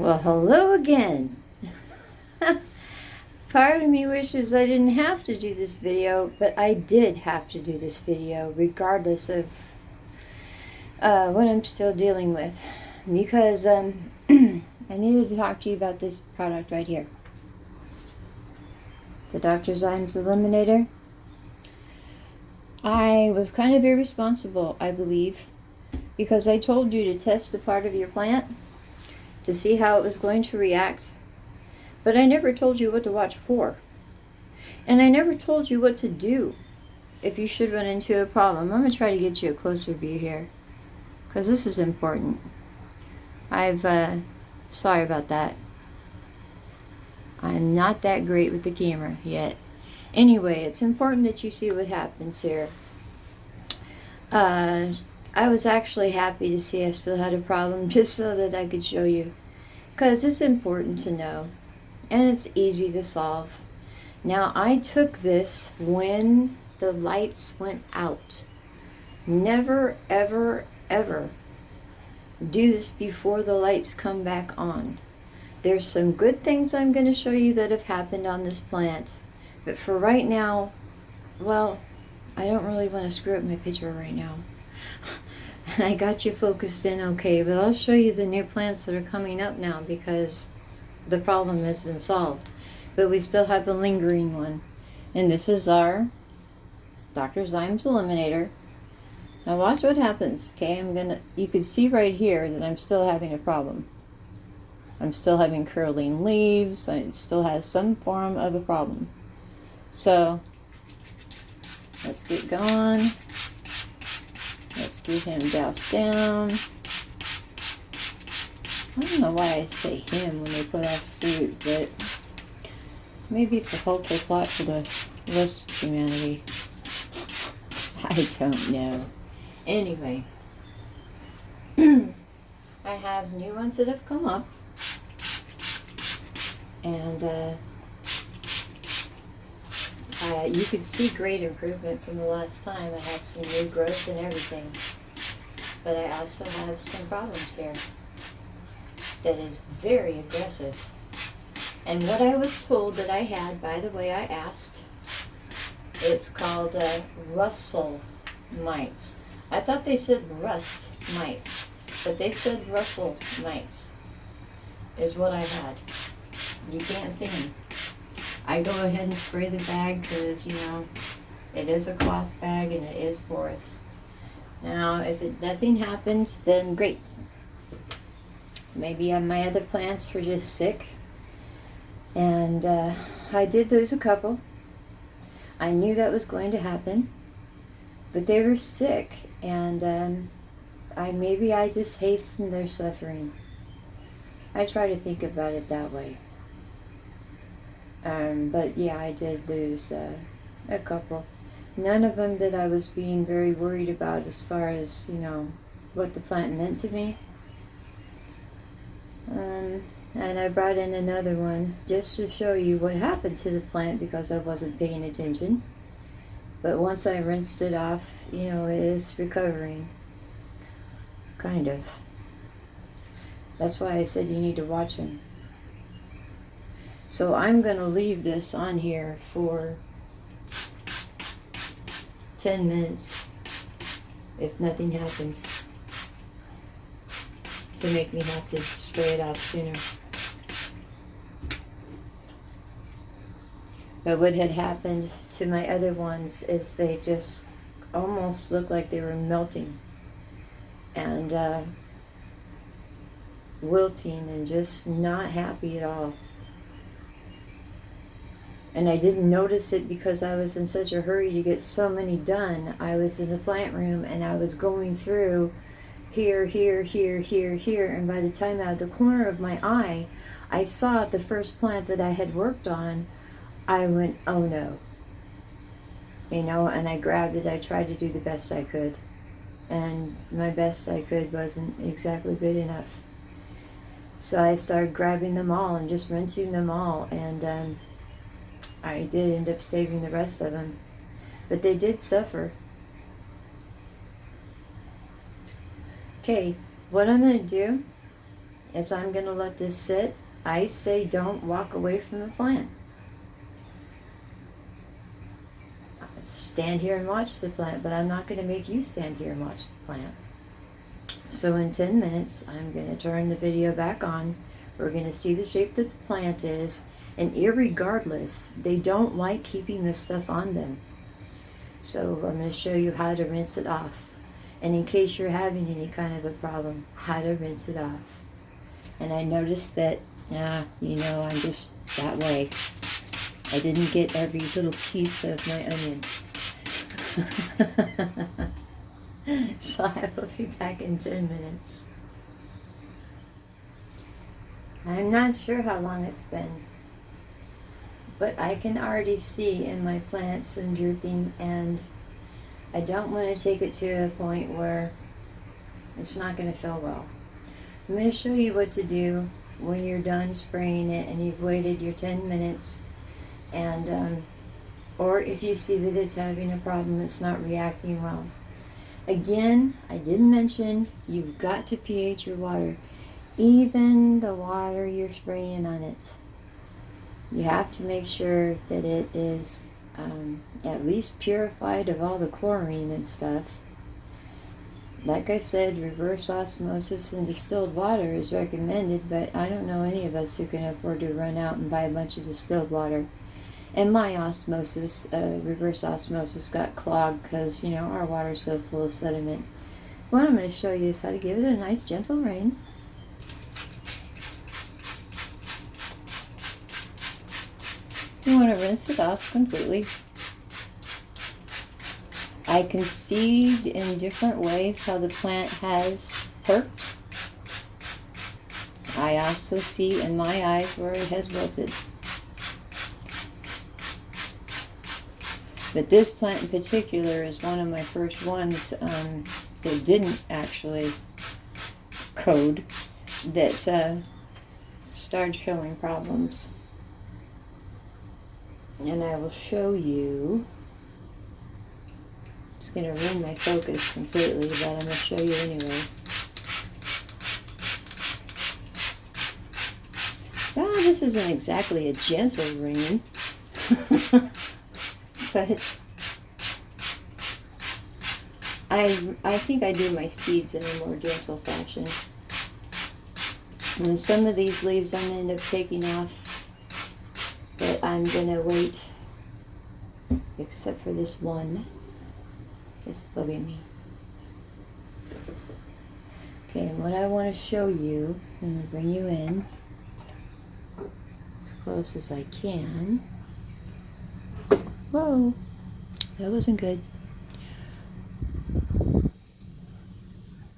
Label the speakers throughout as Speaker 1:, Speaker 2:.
Speaker 1: Well, hello again. Part of me wishes I didn't have to do this video, but I did have to do this video regardless of what I'm still dealing with, because I needed to talk to you about this product right here, the Dr. Zymes Eliminator. I was kind of irresponsible, I believe, because I told you to test a part of your plant to see how it was going to react, but I never told you what to watch for. And I never told you what to do if you should run into a problem. I'm going to try to get you a closer view here, because this is important. Sorry about that. I'm not that great with the camera yet. Anyway, it's important that you see what happens here. I was actually happy to see I still had a problem, just so that I could show you, because it's important to know, and it's easy to solve. Now, I took this when the lights went out. Never, ever, ever do this before the lights come back on. There's some good things I'm going to show you that have happened on this plant, but for right now, well, I don't really want to screw up my picture right now. I got you focused in okay, but I'll show you the new plants that are coming up now, because the problem has been solved. But we still have a lingering one. And this is our Dr. Zymes Eliminator. Now watch what happens, okay? You can see right here that I'm still having a problem. I'm still having curling leaves. It still has some form of a problem. So, let's get going. Let's get him doused down. I don't know why I say him when they put off fruit, but maybe it's a hopeful plot for the rest of humanity. I don't know. Anyway, I have new ones that have come up, and you could see great improvement from the last time. I had some new growth and everything, but I also have some problems here that is very aggressive. And what I was told that I had, by the way, I asked, it's called Russell mites. I thought they said rust mites, but they said Russell mites is what I had. You can't see them. I go ahead and spray the bag because, you know, it is a cloth bag and it is porous. Now, if nothing happens, then great. Maybe my other plants were just sick. And I did lose a couple. I knew that was going to happen. But they were sick. And maybe I just hastened their suffering. I try to think about it that way. But yeah, I did lose a couple. None of them that I was being very worried about as far as, you know, what the plant meant to me. And I brought in another one just to show you what happened to the plant, because I wasn't paying attention. But once I rinsed it off, you know, it is recovering. Kind of. That's why I said you need to watch them. So I'm going to leave this on here for 10 minutes, if nothing happens, to make me have to spray it off sooner. But what had happened to my other ones is they just almost looked like they were melting and wilting and just not happy at all. And I didn't notice it because I was in such a hurry to get so many done. I was in the plant room and I was going through here, here, here, here, here. And by the time out of the corner of my eye, I saw the first plant that I had worked on. I went, oh no. You know, and I grabbed it. I tried to do the best I could. And my best I could wasn't exactly good enough. So I started grabbing them all and just rinsing them all. And I did end up saving the rest of them. But they did suffer. Okay, what I'm going to do is I'm going to let this sit. I say don't walk away from the plant. Stand here and watch the plant, but I'm not going to make you stand here and watch the plant. So in 10 minutes, I'm going to turn the video back on. We're going to see the shape that the plant is, and irregardless, they don't like keeping this stuff on them. So I'm going to show you how to rinse it off. And in case you're having any kind of a problem, how to rinse it off. And I noticed that, you know, I'm just that way. I didn't get every little piece of my onion. So I will be back in 10 minutes. I'm not sure how long it's been, but I can already see in my plants some drooping, and I don't want to take it to a point where it's not going to feel well. I'm going to show you what to do when you're done spraying it and you've waited your 10 minutes, and or if you see that it's having a problem, it's not reacting well. Again, I did mention you've got to pH your water, even the water you're spraying on it. You have to make sure that it is at least purified of all the chlorine and stuff. Like I said, reverse osmosis in distilled water is recommended, but I don't know any of us who can afford to run out and buy a bunch of distilled water. And my osmosis, reverse osmosis, got clogged because, you know, our water's so full of sediment. What I'm going to show you is how to give it a nice gentle rain. You want to rinse it off completely. I can see in different ways how the plant has perked. I also see in my eyes where it has wilted. But this plant in particular is one of my first ones that didn't actually code, that started showing problems. And I will show you. It's going to ruin my focus completely, but I'm going to show you anyway. Well, this isn't exactly a gentle rain. But I think I do my seeds in a more gentle fashion. And some of these leaves I'm going to end up taking off, but I'm going to wait, except for this one. It's bugging me. Okay, and what I want to show you, I'm going to bring you in as close as I can. Whoa, that wasn't good.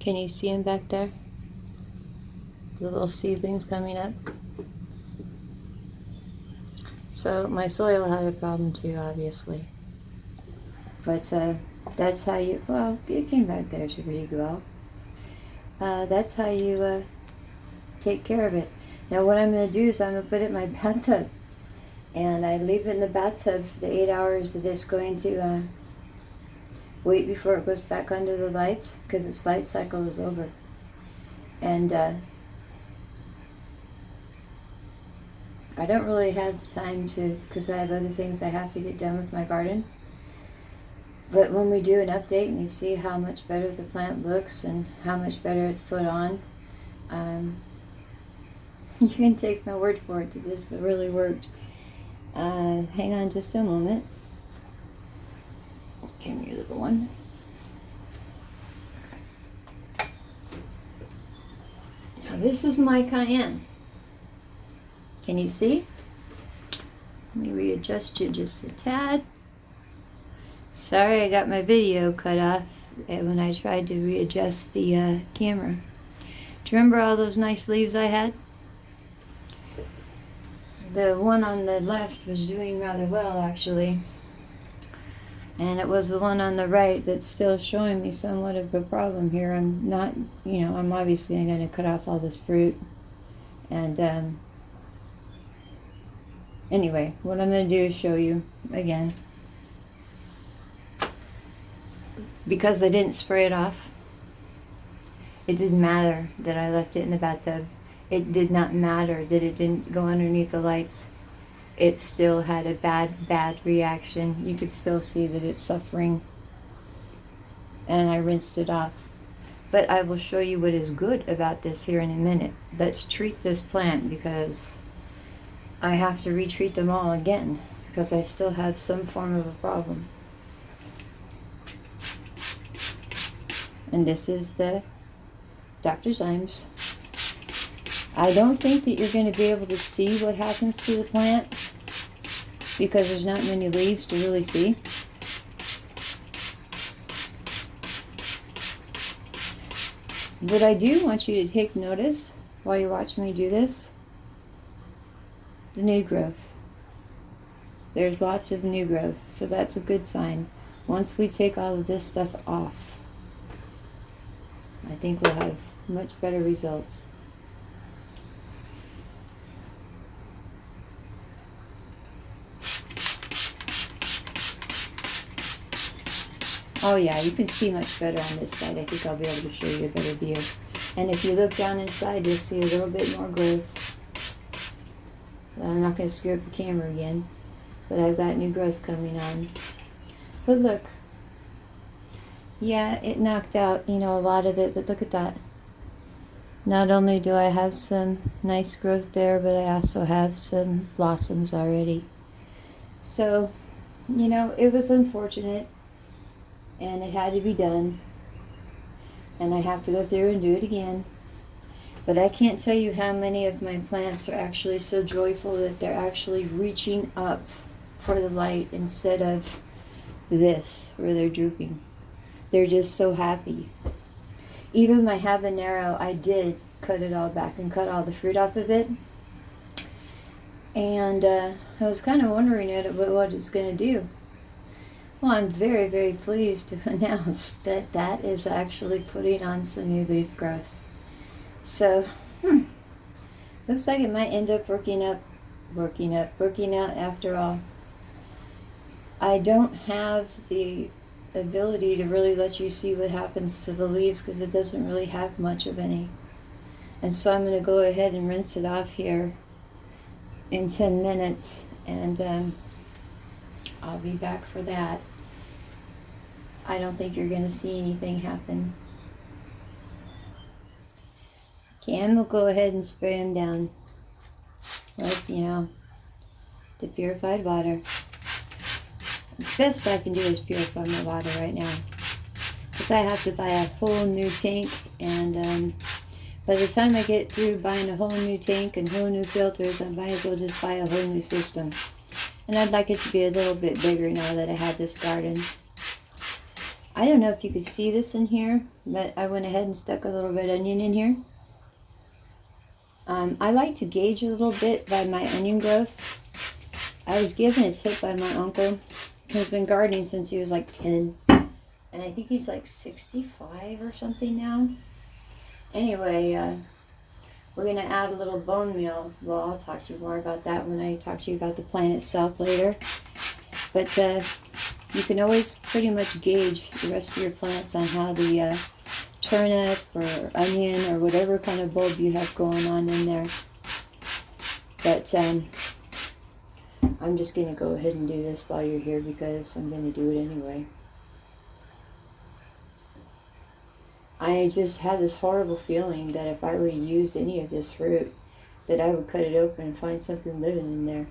Speaker 1: Can you see him back there? The little seedlings coming up. So my soil had a problem too, obviously. But that's how you, well, it came back there so pretty well. That's how you take care of it. Now what I'm going to do is I'm going to put it in my bathtub. And I leave it in the bathtub for the 8 hours that it's going to wait before it goes back under the lights, because its light cycle is over. And I don't really have the time to, because I have other things I have to get done with my garden. But when we do an update and you see how much better the plant looks and how much better it's put on, you can take my word for it that this really worked. Hang on just a moment. Come here, little one. Now this is my cayenne. Can you see? Let me readjust you just a tad. Sorry, I got my video cut off when I tried to readjust the camera. Do you remember all those nice leaves I had? The one on the left was doing rather well, actually. And it was the one on the right that's still showing me somewhat of a problem here. I'm not, you know, I'm obviously going to cut off all this fruit. And anyway, what I'm going to do is show you again. Because I didn't spray it off, it didn't matter that I left it in the bathtub. it did not matter that it didn't go underneath the lights. It still had a bad reaction. You could still see that it's suffering. And I rinsed it off. But I will show you what is good about this here in a minute. Let's treat this plant because I have to retreat them all again because I still have some form of a problem. And this is the Dr. Zymes. I don't think that you're going to be able to see what happens to the plant because there's not many leaves to really see. But I do want you to take notice while you watch me do this. The new growth. There's lots of new growth, so that's a good sign. Once we take all of this stuff off, I think we'll have much better results. Oh yeah, you can see much better on this side. I think I'll be able to show you a better view. And if you look down inside, you'll see a little bit more growth. I'm not going to screw up the camera again, but I've got new growth coming on. But look, yeah, it knocked out, you know, a lot of it, but look at that. Not only do I have some nice growth there, but I also have some blossoms already. So, you know, it was unfortunate. And it had to be done, and I have to go through and do it again. But I can't tell you how many of my plants are actually so joyful that they're actually reaching up for the light instead of this where they're drooping. They're just so happy. Even my habanero, I did cut it all back and cut all the fruit off of it, and I was kind of wondering what it's going to do. Well, I'm very, very pleased to announce that that is actually putting on some new leaf growth. So, looks like it might end up working out after all. I don't have the ability to really let you see what happens to the leaves because it doesn't really have much of any. And so I'm going to go ahead and rinse it off here in 10 minutes, and I'll be back for that. I don't think you're going to see anything happen. Okay, and we'll go ahead and spray them down with, you know, the purified water. The best I can do is purify my water right now, because I have to buy a whole new tank, and by the time I get through buying a whole new tank and whole new filters, I might as well just buy a whole new system. And I'd like it to be a little bit bigger now that I have this garden. I don't know if you could see this in here, but I went ahead and stuck a little red onion in here. I like to gauge a little bit by my onion growth. I was given a tip by my uncle, who's been gardening since he was like 10. And I think he's like 65 or something now. Anyway, we're going to add a little bone meal. Well, I'll talk to you more about that when I talk to you about the plant itself later. But you can always pretty much gauge the rest of your plants on how the turnip or onion or whatever kind of bulb you have going on in there. But I'm just going to go ahead and do this while you're here because I'm going to do it anyway. I just had this horrible feeling that if I were to use any of this fruit, that I would cut it open and find something living in there.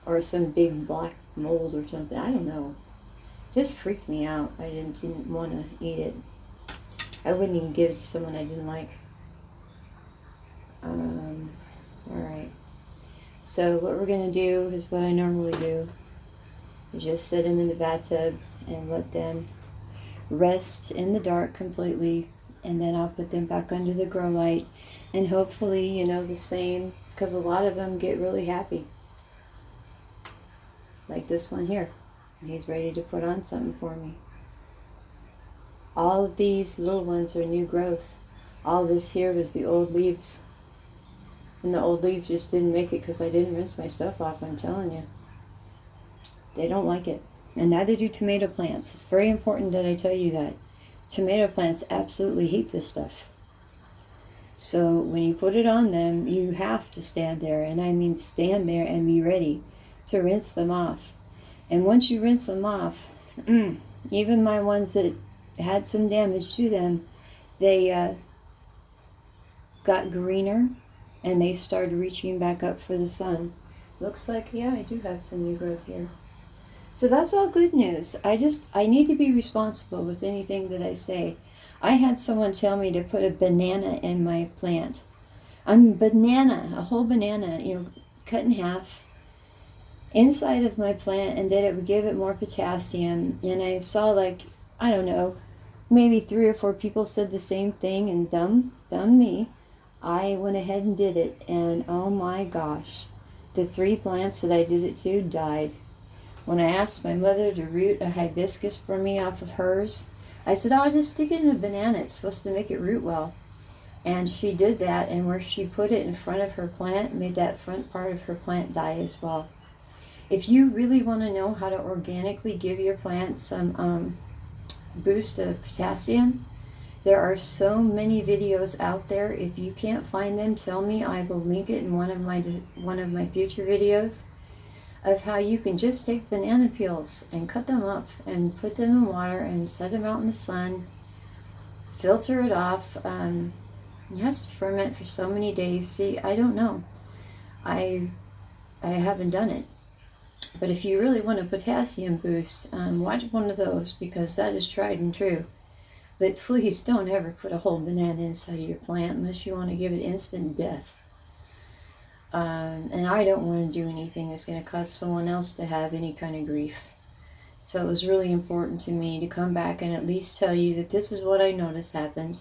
Speaker 1: Or some big black mold or something. I don't know. It just freaked me out. I didn't want to eat it. I wouldn't even give it to someone I didn't like. Alright. So what we're going to do is what I normally do. You just set them in the bathtub and let them rest in the dark completely, and then I'll put them back under the grow light, and hopefully, you know, the same, because a lot of them get really happy, like this one here. He's ready to put on something for me. All of these little ones are new growth. All this here was the old leaves, and the old leaves just didn't make it because I didn't rinse my stuff off. I'm telling you, they don't like it. And neither do tomato plants. It's very important that I tell you that. Tomato plants absolutely hate this stuff. So when you put it on them, you have to stand there, and I mean stand there and be ready to rinse them off. And once you rinse them off, even my ones that had some damage to them, they got greener, and they started reaching back up for the sun. Looks like, yeah, I do have some new growth here. So that's all good news. I need to be responsible with anything that I say. I had someone tell me to put a banana in my plant. A whole banana, cut in half, inside of my plant, and that it would give it more potassium. And I saw, like, I don't know, maybe 3 or 4 people said the same thing, and dumb me, I went ahead and did it, and oh my gosh, the 3 plants that I did it to died. When I asked my mother to root a hibiscus for me off of hers, I said, oh, I'll just stick it in a banana, it's supposed to make it root well. And she did that, and where she put it in front of her plant made that front part of her plant die as well. If you really want to know how to organically give your plants some boost of potassium, there are so many videos out there. If you can't find them, tell me. I will link it in one of my future videos of how you can just take banana peels and cut them up and put them in water and set them out in the sun, filter it off. It has to ferment for so many days. See, I don't know. I haven't done it. But if you really want a potassium boost, watch one of those, because that is tried and true. But please don't ever put a whole banana inside of your plant unless you want to give it instant death. And I don't want to do anything that's going to cause someone else to have any kind of grief. So it was really important to me to come back and at least tell you that this is what I noticed happened.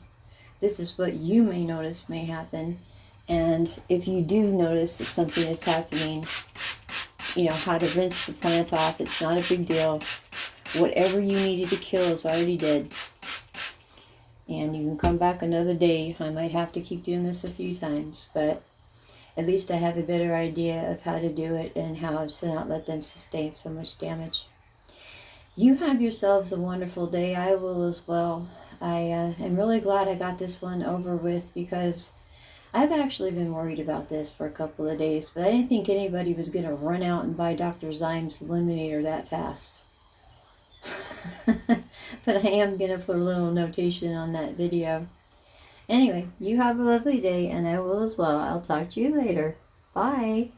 Speaker 1: This is what you may notice may happen. And if you do notice that something is happening, how to rinse the plant off, it's not a big deal. Whatever you needed to kill is already dead. And you can come back another day. I might have to keep doing this a few times, but at least I have a better idea of how to do it and how to not let them sustain so much damage. You have yourselves a wonderful day. I will as well. I am really glad I got this one over with, because I've actually been worried about this for a couple of days, but I didn't think anybody was going to run out and buy Dr. Zymes Eliminator that fast. But I am going to put a little notation on that video. Anyway, you have a lovely day, and I will as well. I'll talk to you later. Bye.